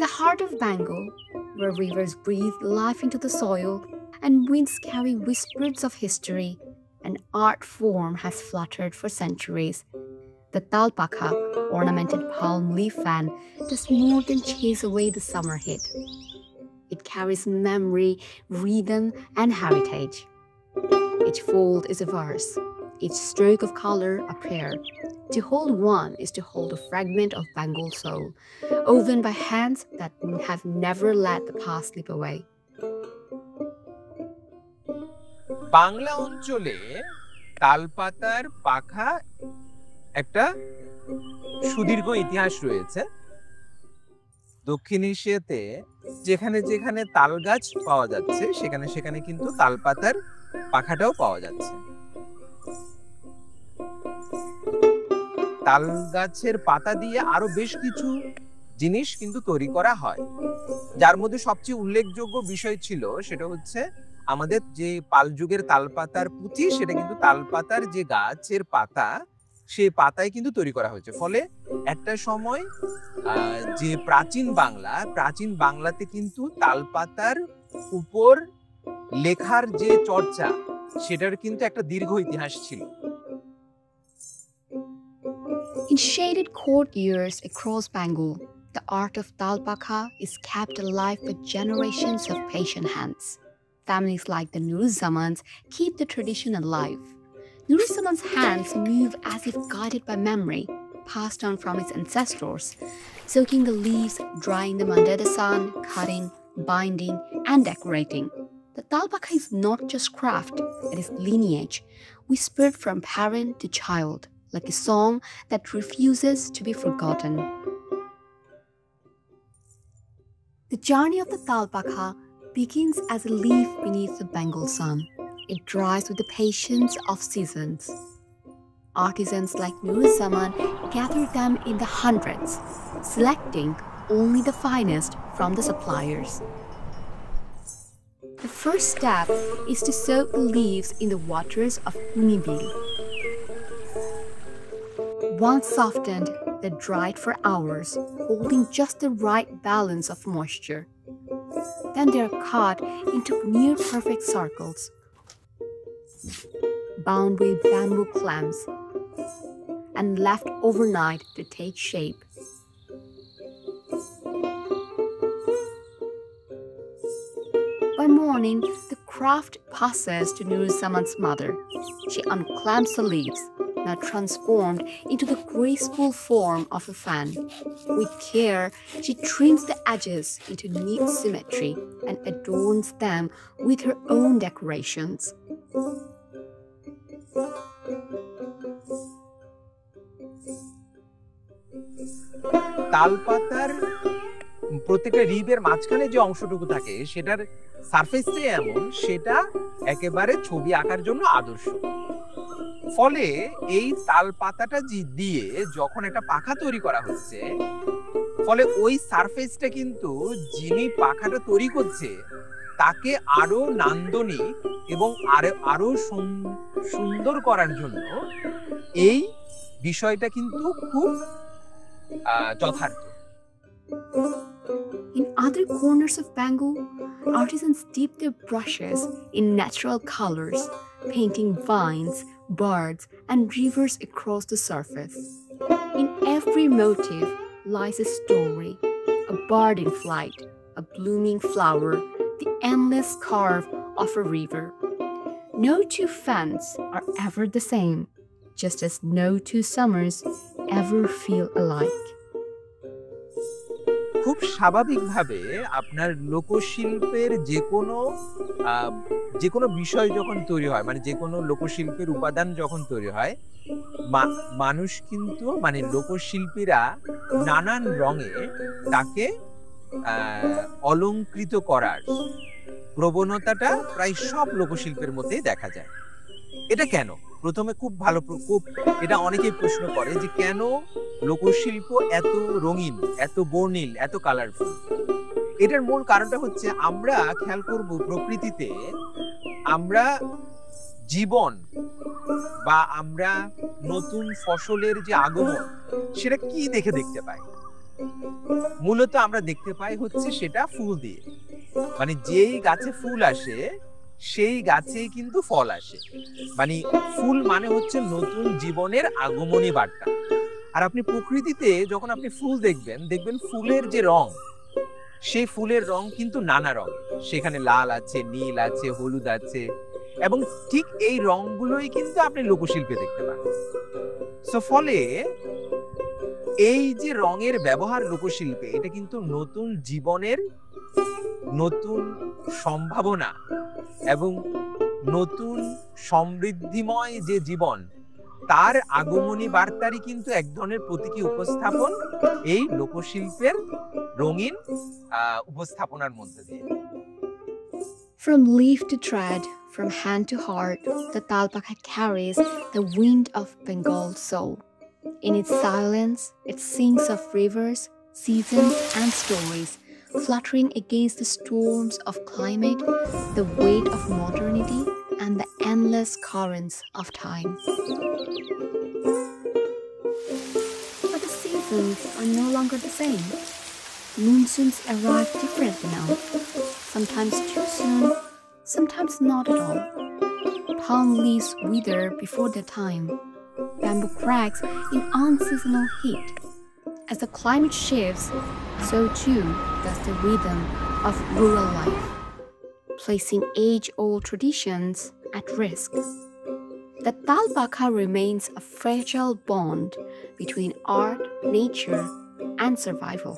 the heart of Bengal, where rivers breathe life into the soil and winds carry whispers of history, an art form has fluttered for centuries. The Talpakha, ornamented palm leaf fan, does more than chase away the summer heat. It carries memory, rhythm, and heritage. Each fold is a verse, each stroke of color a prayer. To hold one is to hold a fragment of Bengal soul, woven by hands that have never let the past slip away. Bangla অঞ্চলে তালপাতার পাখা একটা সুদীর্ঘ ইতিহাস রয়েছে। দক্ষিণ এশিয়াতে যেখানে যেখানে তাল গাছ পাওয়া যাচ্ছে সেখানে সেখানে কিন্তু তালপাতার পাখাটাও পাওয়া যাচ্ছে। তাল গাছের পাতা দিয়ে আরো বেশ কিছু জিনিস কিন্তু তৈরি করা হয়, যার মধ্যে সবচেয়ে উল্লেখযোগ্য বিষয় ছিল সেটা হচ্ছে আমাদের যে পাল যুগের তালপাতার পুঁথি, সেটা কিন্তু তালপাতার যে গাছের পাতা সেই পাতায় কিন্তু তৈরি করা হয়েছে। ফলে একটা সময় যে প্রাচীন বাংলাতে কিন্তু তালপাতার উপর লেখার যে চর্চা সেটার কিন্তু একটা দীর্ঘ ইতিহাস ছিল। In shaded courtyards across Bengal, the art of Talpakha is kept alive by generations of patient hands. Families like the Nuruzamans keep the tradition alive. Nuruzzaman's hands move as if guided by memory, passed on from his ancestors, soaking the leaves, drying them under the sun, cutting, binding, and decorating. The Talpakha is not just craft, it is lineage, whispered from parent to child, like a song that refuses to be forgotten. The journey of the Talpakha begins as a leaf beneath the Bengal sun. It dries with the patience of seasons. Artisans like Nuruzzaman gather them in the hundreds, selecting only the finest from the suppliers. The first step is to soak the leaves in the waters of Unibil. Once softened, they're dried for hours, holding just the right balance of moisture. Then they're cut into near-perfect circles, bound with bamboo clamps, and left overnight to take shape. By morning, the craft passes to Nuruzzaman's mother. She unclamps the leaves, now transformed into the graceful form of a fan. With care, she trims the edges into neat symmetry and adorns them with her own decorations. তালপাতার প্রত্যেকটা রিবের মাঝখানে যে অংশটুকু থাকে সেটার সারফেসটাই এমন, সেটা একেবারে ছবি আঁকার জন্য আদর্শ। ফলে এই তাল পাতাটা দিয়ে যখন একটা পাখা তৈরি করা হচ্ছে, ফলে ওই সারফেসটা কিন্তু যিনি পাখাটা তৈরি করছে তাকে আরো নান্দনিক এবং আরো সুন্দর করার জন্য এই বিষয়টা কিন্তু খুব যথার্থ। In other corners of Bengal, artisans dip their brushes in natural colors, painting vines, birds, and rivers across the surface. In every motif lies a story, a bird in flight, a blooming flower, the endless curve of a river. No two fans are ever the same, just as no two summers ever feel alike. খুব স্বাভাবিকভাবে আপনার লোকশিল্পের যে কোনো বিষয় যখন তৈরি হয়, মানে যে কোনো লোকশিল্পের উপাদান যখন তৈরি হয়, মানুষ কিন্তু মানে লোকশিল্পীরা নানান রঙে তাকে অলংকৃত করার প্রবণতাটা প্রায় সব লোকশিল্পের মধ্যেই দেখা যায়। এটা কেন? প্রথমে এটা অনেকেই প্রশ্ন করে যে কেন লোকশিল্প এত রঙিন, এত বর্ণিল, এত কালারফুল। এটার মূল কারণটা হচ্ছে আমরা খেয়াল করব প্রকৃতিতে আমরা জীবন বা আমরা নতুন ফসলের যে আগমন সেটা কি দেখতে পাই? মূলত আমরা দেখতে পাই হচ্ছে সেটা ফুল দিয়ে, মানে যেই গাছে ফুল আসে সেই গাছেই কিন্তু ফল আসে। মানে ফুল মানে হচ্ছে নতুন জীবনের আগমনী বার্তা। আর আপনি প্রকৃতিতে যখন আপনি ফুল দেখবেন, দেখবেন ফুলের যে রং, সেই ফুলের রং কিন্তু নানা রং। সেখানে লাল আছে, নীল আছে, হলুদ আছে, এবং ঠিক এই রংগুলোই কিন্তু আপনি লোকশিল্পে দেখতে পান। সো ফলে এই যে রঙের ব্যবহার লোকশিল্পে, এটা কিন্তু নতুন জীবনের, নতুন সম্ভাবনা এবং নতুন সমৃদ্ধিময় যে জীবন, তার আগমনী বার্তারই কিন্তু এক ধরনের প্রতীকী উপস্থাপন এই লোকশিল্পের রঙিন উপস্থাপনার মধ্যে দিয়ে। From leaf to thread, from hand to heart, the Talpakha carries the wind of Bengal's soul. In its silence, it sings of rivers, seasons, and stories, fluttering against the storms of climate, the weight of modernity, and the endless currents of time. But the seasons are no longer the same. Monsoons arrive differently now, sometimes too soon, sometimes not at all. Palm leaves wither before their time. Bamboo cracks in unseasonal heat. As the climate shifts, so too does the rhythm of rural life, placing age-old traditions at risk. The Talpakha remains a fragile bond between art, nature, and survival.